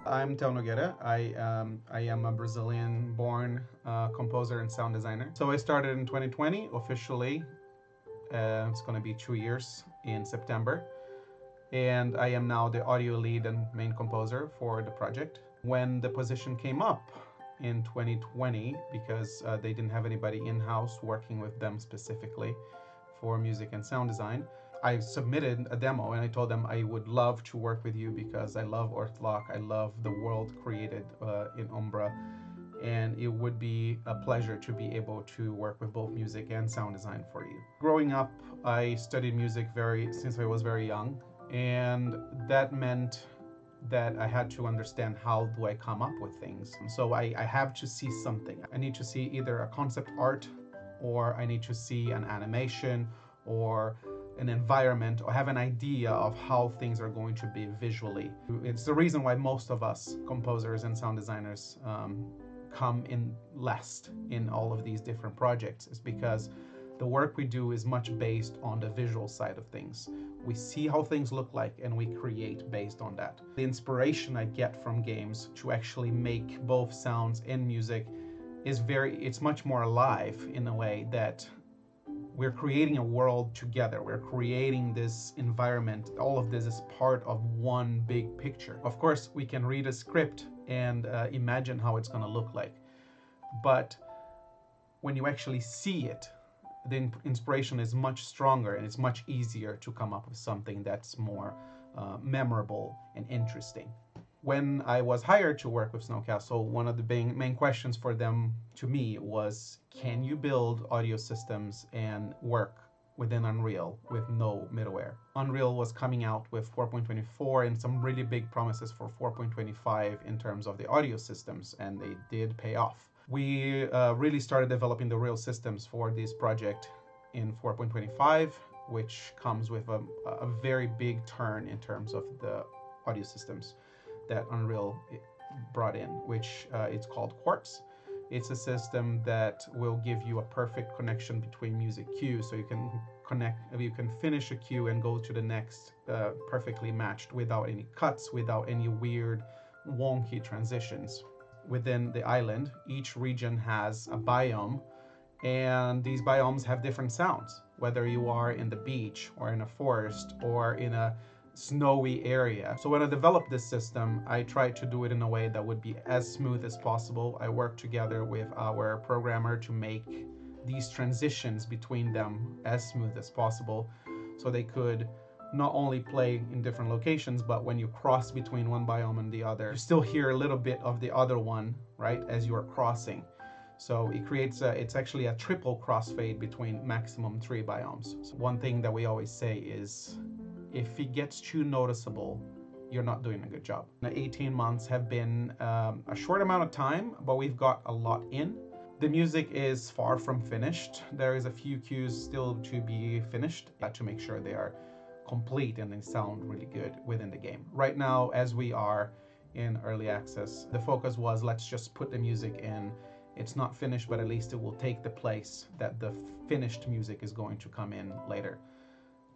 I'm Theo Nogueira. I am a Brazilian-born composer and sound designer. So I started in 2020 officially. It's going to be 2 years in September. And I am now the audio lead and main composer for the project. When the position came up in 2020, because they didn't have anybody in-house working with them specifically for music and sound design, I submitted a demo and I told them I would love to work with you because I love Earthlock, I love the world created in Umbra, and it would be a pleasure to be able to work with both music and sound design for you. Growing up, I studied music since I was very young, and that meant that I had to understand how do I come up with things. So I have to see something. I need to see either a concept art, or I need to see an animation or an environment, or have an idea of how things are going to be visually. It's the reason why most of us composers and sound designers come in last in all of these different projects, is because the work we do is much based on the visual side of things. We see how things look like and we create based on that. The inspiration I get from games to actually make both sounds and music it's much more alive in a way that we're creating a world together. We're creating this environment. All of this is part of one big picture. Of course, we can read a script and imagine how it's going to look like. But when you actually see it, the inspiration is much stronger and it's much easier to come up with something that's more memorable and interesting. When I was hired to work with Snowcastle, one of the main questions for them to me was, can you build audio systems and work within Unreal with no middleware? Unreal was coming out with 4.24 and some really big promises for 4.25 in terms of the audio systems, and they did pay off. We really started developing the real systems for this project in 4.25, which comes with a very big turn in terms of the audio systems that Unreal brought in, which it's called Quartz. It's a system that will give you a perfect connection between music cues, so you can finish a cue and go to the next perfectly matched without any cuts, without any weird wonky transitions. Within the island, each region has a biome, and these biomes have different sounds, whether you are in the beach or in a forest or in a snowy area. So when I developed this system, I tried to do it in a way that would be as smooth as possible. I worked together with our programmer to make these transitions between them as smooth as possible, so they could not only play in different locations, but when you cross between one biome and the other, you still hear a little bit of the other one, right, as you are crossing. So it creates it's actually a triple crossfade between maximum 3 biomes. So one thing that we always say is, if it gets too noticeable, you're not doing a good job. The 18 months have been a short amount of time, but we've got a lot in. The music is far from finished. There is a few cues still to be finished to make sure they are complete and they sound really good within the game. Right now, as we are in early access, the focus was, let's just put the music in. It's not finished, but at least it will take the place that the finished music is going to come in later.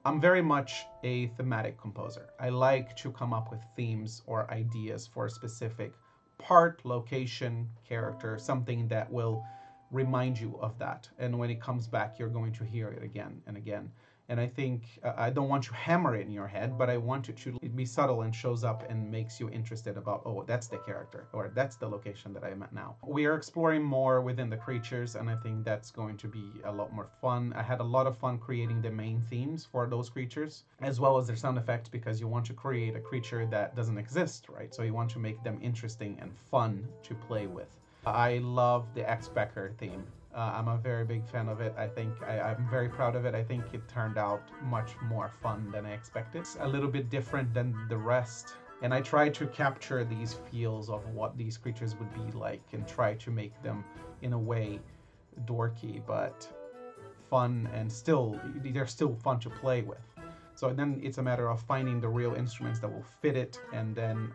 I'm very much a thematic composer. I like to come up with themes or ideas for a specific part, location, character, something that will remind you of that. And when it comes back, you're going to hear it again and again. And I think I don't want to hammer it in your head, but I want it to be subtle and shows up and makes you interested about, oh, that's the character, or that's the location that I'm at now. We are exploring more within the creatures, and I think that's going to be a lot more fun. I had a lot of fun creating the main themes for those creatures, as well as their sound effects, because you want to create a creature that doesn't exist, right? So you want to make them interesting and fun to play with. I love the X-Becker theme. I'm a very big fan of it. I think I'm very proud of it. I think it turned out much more fun than I expected. It's a little bit different than the rest. And I tried to capture these feels of what these creatures would be like and try to make them, in a way, dorky, but fun, and they're still fun to play with. So then it's a matter of finding the real instruments that will fit it, and then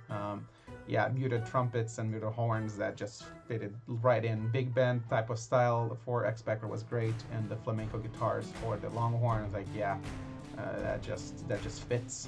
muted trumpets and muted horns that just fitted right in. Big band type of style for X-Becker was great, and the flamenco guitars for the long horns, like, that just fits.